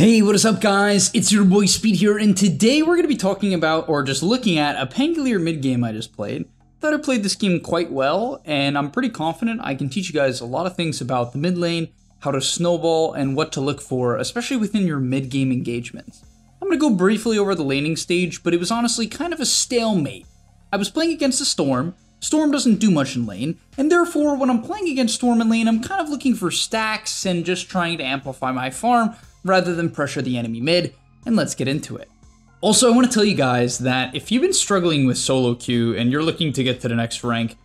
Hey, what is up guys? It's your boy Speed here, and today we're going to be talking about, or just looking at, a PANGOLIER mid game I just played. Thought I played this game quite well, and I'm pretty confident I can teach you guys a lot of things about the mid lane, how to snowball, and what to look for, especially within your mid game engagements. I'm going to go briefly over the laning stage, but it was honestly kind of a stalemate. I was playing against a Storm. Storm doesn't do much in lane, and therefore when I'm playing against Storm in lane, I'm kind of looking for stacks and just trying to amplify my farm, rather than pressure the enemy mid, and let's get into it. Also, I want to tell you guys that if you've been struggling with solo queue and you're looking to get to the next rank,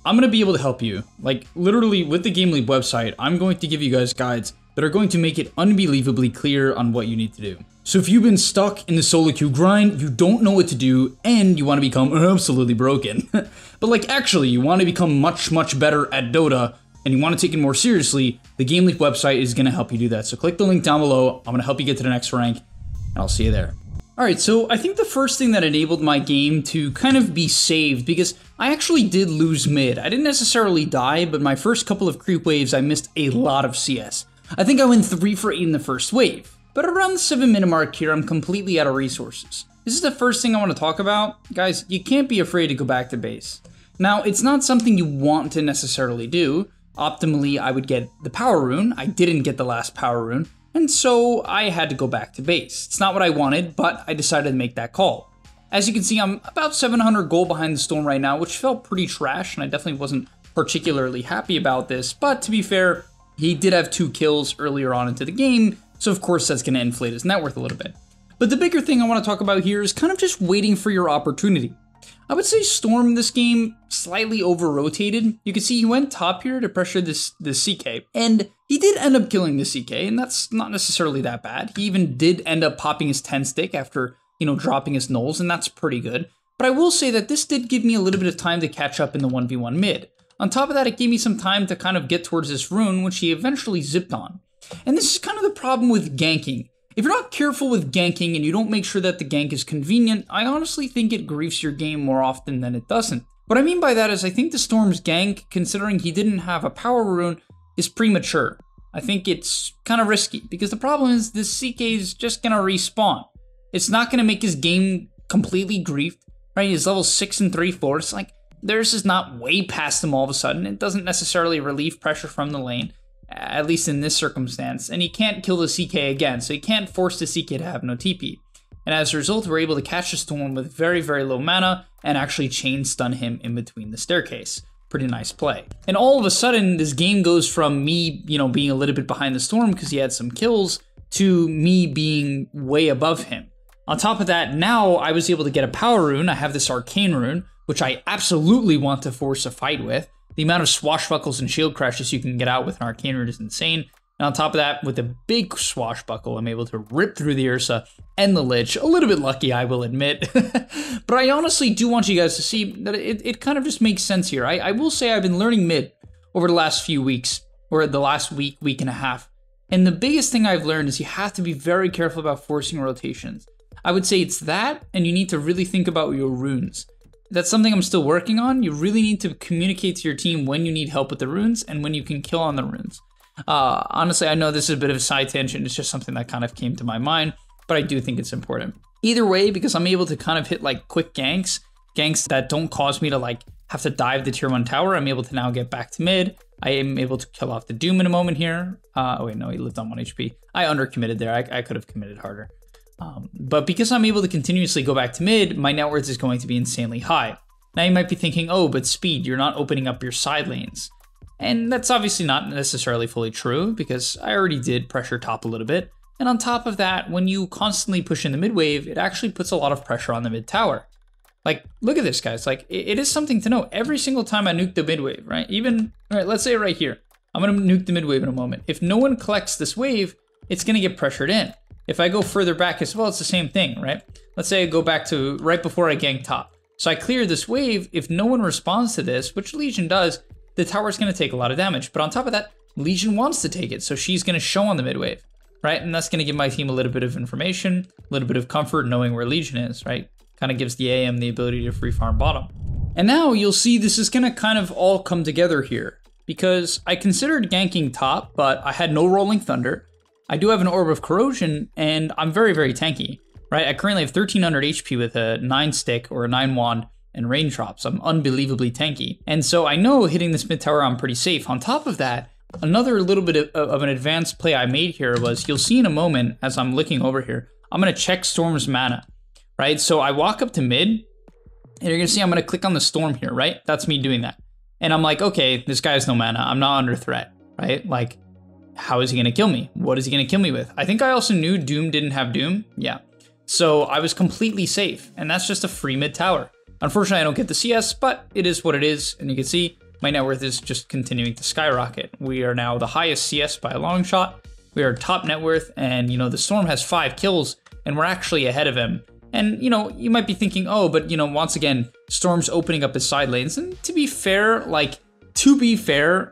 I'm going to be able to help you. Like, literally, with the GameLeap website, I'm going to give you guys guides that are going to make it unbelievably clear on what you need to do. So if you've been stuck in the solo queue grind, you don't know what to do, and you want to become absolutely broken, but like actually, you want to become much better at Dota, and you want to take it more seriously, the GameLeap website is going to help you do that. So click the link down below. I'm going to help you get to the next rank, and I'll see you there. Alright, so I think the first thing that enabled my game to kind of be saved, because I actually did lose mid. I didn't necessarily die, but my first couple of creep waves, I missed a lot of CS. I think I went 3 for 8 in the first wave. But around the 7-minute mark here, I'm completely out of resources. This is the first thing I want to talk about. Guys, you can't be afraid to go back to base. Now, it's not something you want to necessarily do. Optimally, I would get the power rune. I didn't get the last power rune, and so I had to go back to base. It's not what I wanted, but I decided to make that call. As you can see, I'm about 700 gold behind the Storm right now, which felt pretty trash, and I definitely wasn't particularly happy about this, but to be fair, he did have 2 kills earlier on into the game, so of course that's going to inflate his net worth a little bit. But the bigger thing I want to talk about here is kind of just waiting for your opportunity. I would say Storm this game slightly over-rotated. You can see he went top here to pressure this CK, and he did end up killing the CK, and that's not necessarily that bad. He even did end up popping his 10 stick after, dropping his nulls, and that's pretty good. But I will say that this did give me a little bit of time to catch up in the 1v1 mid. On top of that, it gave me some time to kind of get towards this rune, which he eventually zipped on. And this is kind of the problem with ganking. If you're not careful with ganking and you don't make sure that the gank is convenient, I honestly think it griefs your game more often than it doesn't. What I mean by that is I think the Storm's gank, considering he didn't have a power rune, is premature. I think it's kind of risky, because the problem is this CK is just going to respawn. It's not going to make his game completely griefed, right? He's level 6 and 3/4. Like, theirs is not way past him all of a sudden. It doesn't necessarily relieve pressure from the lane, at least in this circumstance, and he can't kill the CK again, so he can't force the CK to have no TP. And as a result, we're able to catch the Storm with very low mana and actually chain stun him in between the staircase. Pretty nice play. And all of a sudden, this game goes from me, being a little bit behind the Storm because he had some kills, to me being way above him. On top of that, now I was able to get a power rune. I have this arcane rune, which I absolutely want to force a fight with. The amount of swashbuckles and shield crashes you can get out with an arcane rune is insane. And on top of that, with a big swashbuckle, I'm able to rip through the Ursa and the Lich. A little bit lucky, I will admit. But I honestly do want you guys to see that it kind of just makes sense here. I will say I've been learning mid over the last few weeks, or the last week and a half. And the biggest thing I've learned is you have to be very careful about forcing rotations. I would say it's that, and you need to really think about your runes. That's something I'm still working on. You really need to communicate to your team when you need help with the runes and when you can kill on the runes. Honestly, I know this is a bit of a side tangent. It's just something that kind of came to my mind, but I do think it's important. Either way, because I'm able to kind of hit like quick ganks that don't cause me to like have to dive the tier 1 tower, I'm able to now get back to mid. I am able to kill off the Doom in a moment here. Oh wait, no, he lived on 1 HP. I undercommitted there. I could have committed harder. But because I'm able to continuously go back to mid, my net worth is going to be insanely high. Now you might be thinking, oh, but Speed, you're not opening up your side lanes. And that's obviously not necessarily fully true, because I already did pressure top a little bit. And on top of that, when you constantly push in the mid wave, it actually puts a lot of pressure on the mid tower. Like, look at this, guys. Like, it is something to know. Every single time I nuke the mid wave, right? Even, all right, let's say right here. I'm going to nuke the mid wave in a moment. If no one collects this wave, it's going to get pressured in. If I go further back as well, it's the same thing, right? Let's say I go back to right before I gank top. So I clear this wave. If no one responds to this, which Legion does, the tower's going to take a lot of damage. But on top of that, Legion wants to take it, so she's going to show on the mid wave, right? And that's going to give my team a little bit of information, a little bit of comfort knowing where Legion is, right? Kind of gives the AM the ability to free farm bottom. And now you'll see this is going to kind of all come together here, because I considered ganking top, but I had no Rolling Thunder. I do have an Orb of Corrosion, and I'm very, very tanky, right? I currently have 1300 HP with a 9 stick or a 9 wand and range drops. I'm unbelievably tanky. And so I know hitting this mid tower, I'm pretty safe. On top of that, another little bit of an advanced play I made here was, you'll see in a moment as I'm looking over here, I'm gonna check Storm's mana, right? So I walk up to mid, and you're gonna see I'm gonna click on the Storm here, right? That's me doing that. And I'm like, okay, this guy has no mana. I'm not under threat, right? Like, how is he gonna kill me? What is he gonna kill me with? I think I also knew Doom didn't have Doom. Yeah. So I was completely safe, and that's just a free mid tower. Unfortunately, I don't get the CS, but it is what it is. And you can see my net worth is just continuing to skyrocket. We are now the highest CS by a long shot. We are top net worth, and you know, the Storm has 5 kills, and we're actually ahead of him. And you know, you might be thinking, oh, but you know, once again, Storm's opening up his side lanes. And to be fair,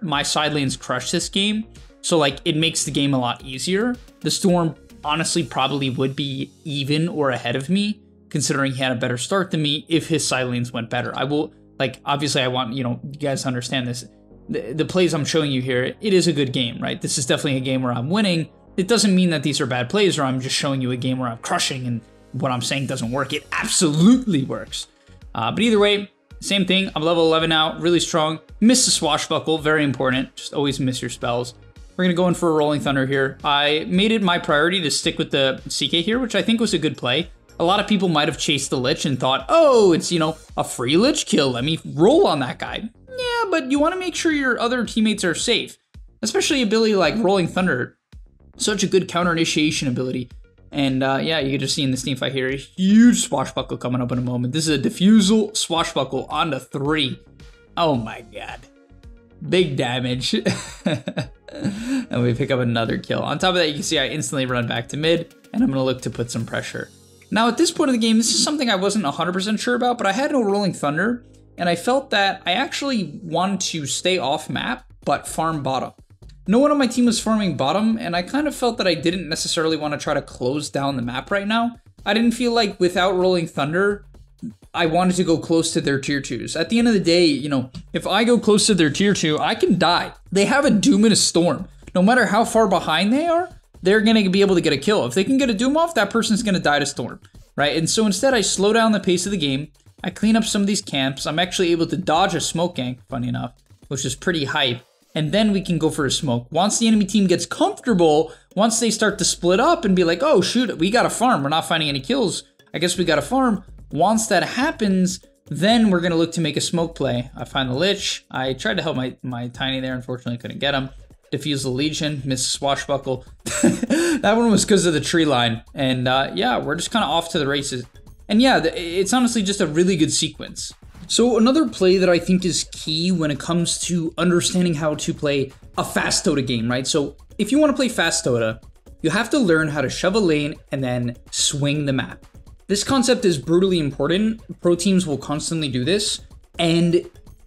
my side lanes crush this game. So like, it makes the game a lot easier. The Storm honestly probably would be even or ahead of me, considering he had a better start than me if his side lanes went better. I will, like, obviously I want, you know, you guys to understand this. The plays I'm showing you here, it is a good game, right? This is definitely a game where I'm winning. It doesn't mean that these are bad plays or I'm just showing you a game where I'm crushing and what I'm saying doesn't work. It absolutely works. But either way, same thing. I'm level 11 now, really strong. Miss the swashbuckle, very important. Just always miss your spells. We're gonna go in for a Rolling Thunder here. I made it my priority to stick with the CK here, which I think was a good play. A lot of people might have chased the Lich and thought, oh, it's, you know, a free Lich kill. Let me roll on that guy. Yeah, but you wanna make sure your other teammates are safe, especially ability like Rolling Thunder. Such a good counter initiation ability. And yeah, you can just see in this team fight here, a huge swashbuckle coming up in a moment. This is a diffusal swashbuckle onto 3. Oh my God. Big damage. And we pick up another kill. On top of that, you can see I instantly run back to mid, and I'm gonna look to put some pressure. Now at this point of the game, this is something I wasn't 100% sure about, but I had no Rolling Thunder, and I felt that I actually wanted to stay off map, but farm bottom. No one on my team was farming bottom, and I kind of felt that I didn't necessarily want to try to close down the map right now. I didn't feel like without Rolling Thunder, I wanted to go close to their tier 2s. At the end of the day, you know, if I go close to their tier 2, I can die. They have a Doom and a Storm. No matter how far behind they are, they're gonna be able to get a kill. If they can get a Doom off, that person's gonna die to Storm, right? And so instead I slow down the pace of the game. I clean up some of these camps. I'm actually able to dodge a smoke gank, funny enough, which is pretty hype. And then we can go for a smoke. Once the enemy team gets comfortable, once they start to split up and be like, oh shoot, we gotta farm, we're not finding any kills, I guess we gotta farm. Once that happens, then we're gonna look to make a smoke play. I find the Lich. I tried to help my Tiny there, unfortunately couldn't get him. Defuse the Legion, miss swashbuckle. That one was because of the tree line. And yeah, we're just kind of off to the races. And yeah, it's honestly just a really good sequence. So another play that I think is key when it comes to understanding how to play a fast Dota game, right? So if you want to play fast Dota, you have to learn how to shove a lane and then swing the map. This concept is brutally important. Pro teams will constantly do this, and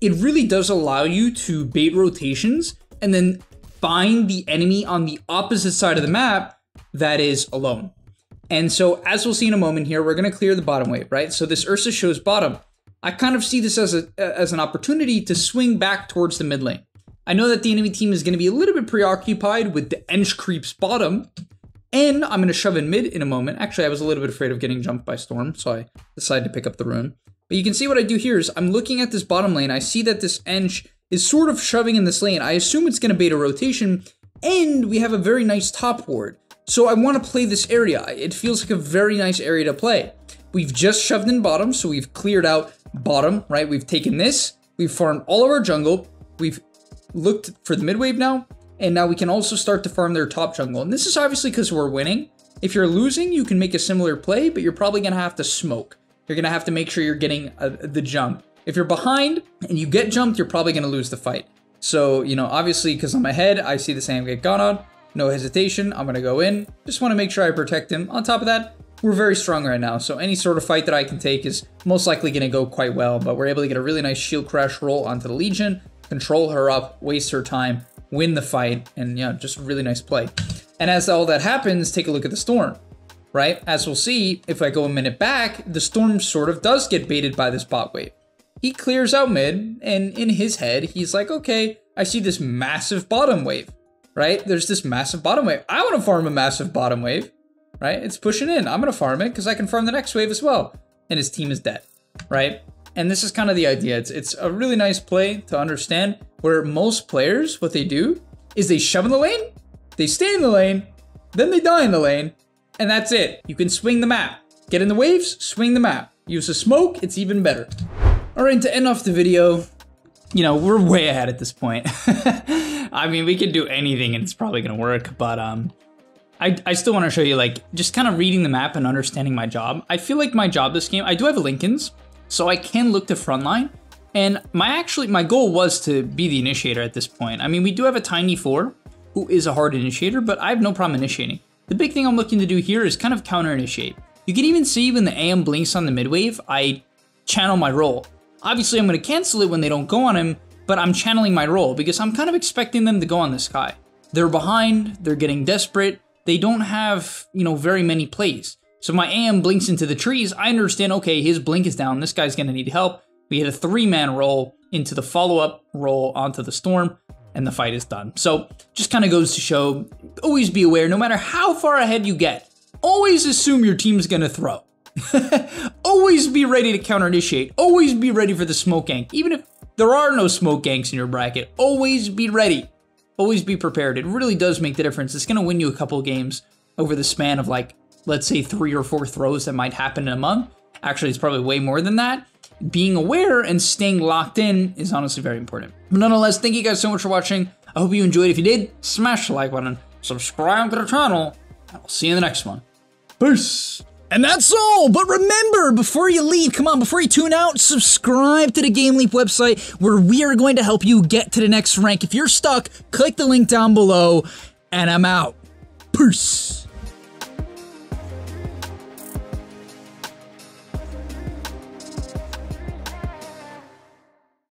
it really does allow you to bait rotations and then find the enemy on the opposite side of the map that is alone. And so as we'll see in a moment here, we're going to clear the bottom wave, right? So this Ursa shows bottom. I kind of see this as an opportunity to swing back towards the mid lane. I know that the enemy team is going to be a little bit preoccupied with the Ench creeps bottom, and I'm going to shove in mid in a moment. Actually, I was a little bit afraid of getting jumped by Storm, so I decided to pick up the rune. But you can see what I do here is I'm looking at this bottom lane. I see that this Ench is sort of shoving in this lane. I assume it's going to bait a rotation, and we have a very nice top ward. So I want to play this area. It feels like a very nice area to play. We've just shoved in bottom, so we've cleared out bottom, right? We've taken this, we've farmed all of our jungle, we've looked for the mid wave now, and now we can also start to farm their top jungle. And this is obviously because we're winning. If you're losing, you can make a similar play, but you're probably going to have to smoke. You're going to have to make sure you're getting the jump. If you're behind and you get jumped, you're probably going to lose the fight. So, you know, obviously because I'm ahead, I see the same get gone on. No hesitation, I'm going to go in. Just want to make sure I protect him. On top of that, we're very strong right now, so any sort of fight that I can take is most likely going to go quite well, but we're able to get a really nice shield crash roll onto the Legion, control her up, waste her time, win the fight, and yeah, just a really nice play. And as all that happens, take a look at the Storm, right? As we'll see, if I go a minute back, the Storm sort of does get baited by this bot wave. He clears out mid, and in his head, he's like, okay, I see this massive bottom wave. right? There's this massive bottom wave. I want to farm a massive bottom wave, right? It's pushing in. I'm going to farm it because I can farm the next wave as well. And his team is dead, right? And this is kind of the idea. It's a really nice play to understand where most players, what they do is they shove in the lane, they stay in the lane, then they die in the lane, and that's it. You can swing the map. Get in the waves, swing the map. Use a smoke, it's even better. All right, to end off the video, you know, we're way ahead at this point. I mean, we could do anything and it's probably gonna work, but I still wanna show you, like, just kind of reading the map and understanding my job. I feel like my job this game, I do have a Lincoln's, so I can look to frontline, and my goal was to be the initiator at this point. I mean, we do have a Tiny 4, who is a hard initiator, but I have no problem initiating. The big thing I'm looking to do here is kind of counter-initiate. You can even see when the AM blinks on the mid wave, I channel my roll. Obviously, I'm gonna cancel it when they don't go on him, but I'm channeling my roll because I'm kind of expecting them to go on this guy. They're behind, they're getting desperate, they don't have, you know, very many plays. So my AM blinks into the trees, I understand, okay, his blink is down, this guy's gonna need help. We hit a 3-man roll into the follow-up roll onto the storm, and the fight is done. So just kind of goes to show, always be aware, no matter how far ahead you get, always assume your team's gonna throw. Always be ready to counter-initiate, always be ready for the smoke gank. Even if there are no smoke ganks in your bracket, always be ready. Always be prepared. It really does make the difference. It's gonna win you a couple games over the span of, like, let's say 3 or 4 throws that might happen in a month. Actually, it's probably way more than that. Being aware and staying locked in is honestly very important. But nonetheless, thank you guys so much for watching. I hope you enjoyed. If you did, smash the like button, subscribe to the channel, and I'll see you in the next one. Peace! And that's all, but remember, before you leave, come on, before you tune out, subscribe to the GameLeap website where we are going to help you get to the next rank. If you're stuck, click the link down below, and I'm out. Peace!